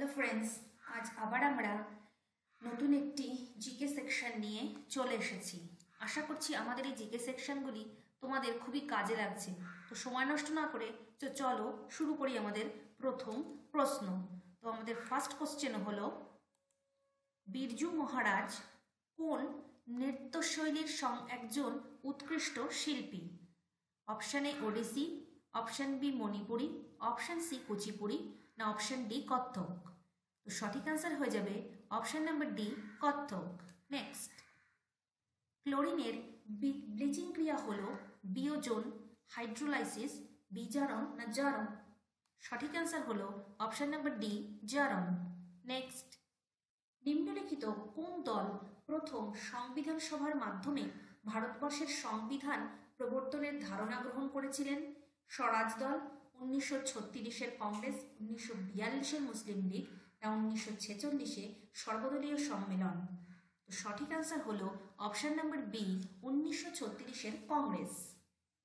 Hello friends, আজ আবার আমরা নতুন একটি জিকে সেকশন নিয়ে চলে এসেছি। আশা করছি আমাদের এই জিকে সেকশনগুলি তোমাদের খুবই কাজে লাগছে। তো সময় নষ্ট না করে চলো শুরু করি আমাদের প্রথম প্রশ্ন। তো আমাদের ফার্স্ট কোশ্চেন হলো, বিরজু মহারাজ কোন নৃত্যশৈলীর একজন উৎকৃষ্ট শিল্পী? Option A Odissi, option B Manipuri, option C Kuchipudi, না অপশান ডি কত্থক? তো সঠিক অ্যান্সার হয়ে যাবে option number D Kathak. Next, ক্লোরিনের ব্লিচিং ক্রিয়া হলো বিয়োজন, হাইড্রোলাইসিস, বিজারণ না জারণ? সঠিক অ্যান্সার হলো অপশান নাম্বার ডি জারণ। নেক্সট, নিম্নলিখিত কোন দল প্রথম সংবিধান সভার মাধ্যমে ভারতবর্ষের সংবিধান প্রবর্তনের ধারণা গ্রহণ করেছিলেন? স্বরাজ দল, 1936-এর কংগ্রেস, 1942-এর মুসলিম লীগ, না 1946-এ সর্বদলীয় সম্মেলন? তো সঠিক অ্যান্সার হলো অপশান নাম্বার বি 1936-এর কংগ্রেস।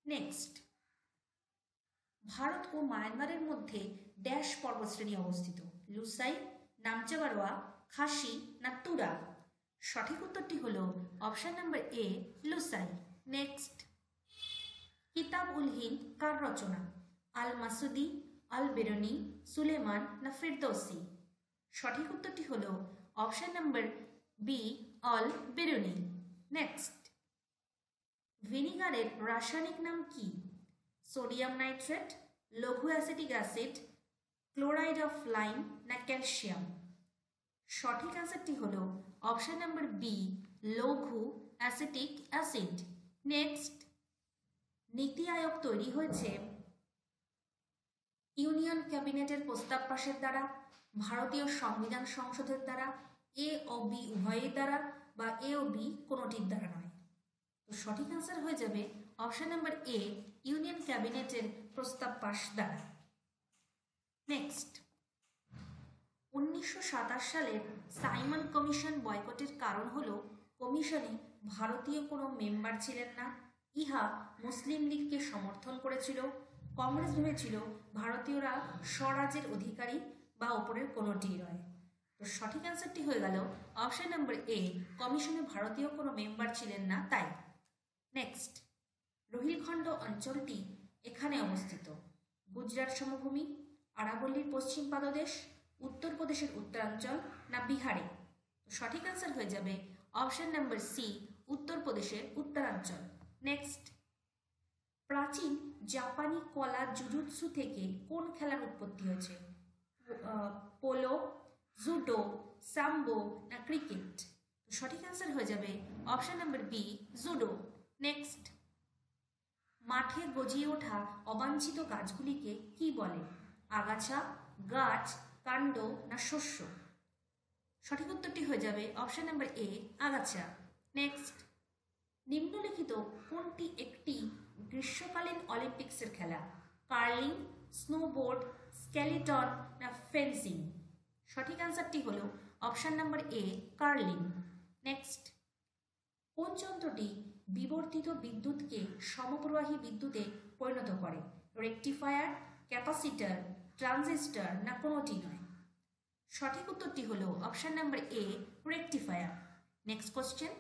নেক্সট, ভারত ও মায়ানমারের মধ্যে ড্যাশ পর্বতশ্রেণী অবস্থিত? লুসাই, নামচাগারোয়া, খাসি, না তুরা? সঠিক উত্তরটি হলো option number A Lushai. Next, কিতাব উল হিন্দ কার রচনা? আল মাসুদি, আল বেরুনি, সুলেমান, না ফিরদৌসি? সঠিক উত্তরটি হলো অপশান নাম্বার বি আল বেরুনি। নেক্সট, ভিনিগারের রাসায়নিক নাম কি? সোডিয়াম নাইট্রেট, লঘু acetic acid, chloride of lime, না ক্যালসিয়াম? সঠিক অ্যান্সারটি হলো অপশান নাম্বার বি লঘু অ্যাসিটিক অ্যাসিড। নেক্সট, নীতি আয়োগ তৈরি হয়েছে ইউনিয়ন ক্যাবিনেটের প্রস্তাব পাশের দ্বারা, ভারতীয় সংবিধান সংসদের দ্বারা, এ ও বি উভয়ের দ্বারা, বা এ ও বি কোনোটির দ্বারা নয়? তো সঠিক অ্যান্সার হয়ে যাবে অপশান নাম্বার এ ইউনিয়ন ক্যাবিনেটের প্রস্তাব পাশ দ্বারা। নেক্সট, 1927 সালের সাইমন কমিশন বয়কটের কারণ হলো কমিশনে ভারতীয় কোনো মেম্বার ছিলেন না, ইহা মুসলিম লীগকে সমর্থন করেছিল, কংগ্রেস ভেবেছিল ভারতীয়রা স্বরাজের অধিকারী, বা ওপরের কোনোটি নয়? তো সঠিক অ্যান্সারটি হয়ে গেল অপশান নাম্বার এ কমিশনে ভারতীয় কোনো মেম্বার ছিলেন না তাই। নেক্সট, রোহিলখণ্ড অঞ্চলটি এখানে অবস্থিত? গুজরাট সমভূমি, আরাবল্লীর পশ্চিম পাদদেশ, উত্তরপ্রদেশের উত্তরাঞ্চল, না বিহারে? সঠিক অ্যান্সার হয়ে যাবে অপশান নাম্বার সি উত্তরপ্রদেশের উত্তরাঞ্চল। নেক্সট, প্রাচীন জাপানি কলা জুজুৎসু থেকে কোন খেলার উৎপত্তি হয়েছে? পোলো, জুডো, সাম্বো, না ক্রিকেট? সঠিক অ্যান্সার হয়ে যাবে option number B judo. Next, মাঠে গজিয়ে ওঠা অবাঞ্ছিত গাছগুলিকে কি বলে? আগাছা, গাছ, কাণ্ড, না শস্য? সঠিক উত্তরটি হয়ে যাবে অপশান নাম্বার এ আগাছা। নেক্সট, নিম্নলিখিত কোনটি একটি গ্রীষ্মকালীন অলিম্পিক্সের খেলা? কার্লিং, স্নোবোর্ড, স্কেলিটন, না ফেন্সিং? সঠিক অ্যান্সারটি হলো option number A curling. Next, কোন যন্ত্রটি বিবর্তিত বিদ্যুৎকে সমপ্রবাহী বিদ্যুতে পরিণত করে? রেকটিফায়ার, ক্যাপাসিটর, ট্রানজিস্টর, না কোনোটি নয়? সঠিক উত্তরটি হলো option number A rectifier. Next question,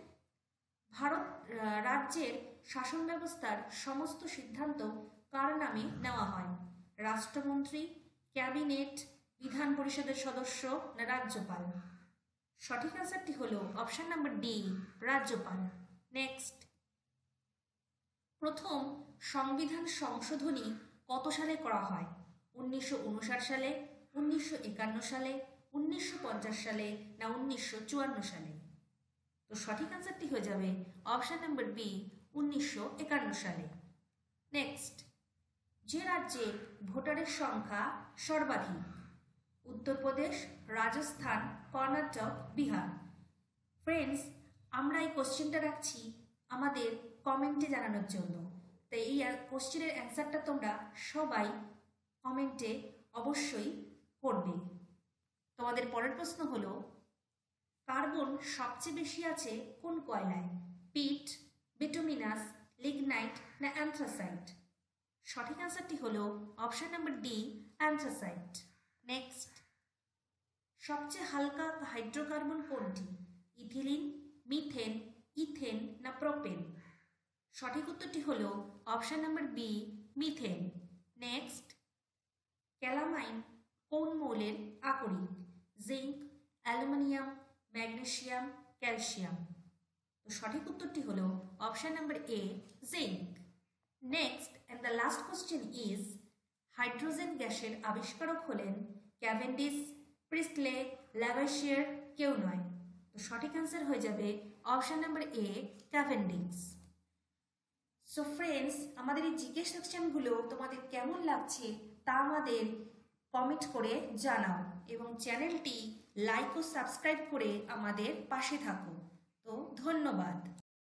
Bharat রাজ্যের শাসন ব্যবস্থার সমস্ত সিদ্ধান্ত কার নামে নেওয়া হয়? রাষ্ট্রমন্ত্রী, ক্যাবিনেট, বিধান পরিষদের সদস্য, না রাজ্যপাল? সঠিক অ্যান্সারটি হলো অপশান নাম্বার ডি রাজ্যপাল। নেক্সট, প্রথম সংবিধান সংশোধনী কত সালে করা হয়? 1959 সালে, 1951 সালে, 1950 সালে, না 1954 সালে? তো সঠিক অ্যান্সারটি হয়ে যাবে অপশান নাম্বার বি 1951 সালে। নেক্সট, যে রাজ্যে ভোটারের সংখ্যা সর্বাধিক? উত্তরপ্রদেশ, রাজস্থান, কর্ণাটক, বিহার? ফ্রেন্ডস, আমরা এই কোশ্চেনটা রাখছি আমাদের কমেন্টে জানানোর জন্য, তাই এই কোশ্চেনের অ্যান্সারটা তোমরা সবাই কমেন্টে অবশ্যই করবে। তোমাদের পরের প্রশ্ন হলো, কার্বন সবচেয়ে বেশি আছে কোন কয়লায়? পিট, বিটুমিনাস, লিগনাইট, না অ্যান্থ্রাসাইট? সঠিক অ্যান্সারটি হলো option number D anthracite. Next, সবচেয়ে হালকা হাইড্রোকার্বন কোনটি? ইথিলিন, মিথেন, ইথেন না প্রোপেন? সঠিক উত্তরটি হলো option number B, methane. Next, calamine কোন মৌলের আকরিক? Zinc, aluminium, magnesium, calcium? তো সঠিক উত্তরটি হলো option number A, zinc. Next and the last question is, hydrogen গ্যাসের আবিষ্কারক হলেন ক্যাভেন্ডিশ, প্রিস্টলে, ল্যাভাইশিয়ার, কেউ নয়? তো সঠিক অ্যান্সার হয়ে যাবে অপশন নাম্বার এ, ক্যাভেন্ডিশ। সো ফ্রেন্ডস, আমাদের এই জিকে সেকশনগুলো তোমাদের কেমন লাগছে তা আমাদের কমেন্ট করে জানাও এবং চ্যানেলটি লাইক ও সাবস্ক্রাইব করে আমাদের পাশে থাকো। তো ধন্যবাদ।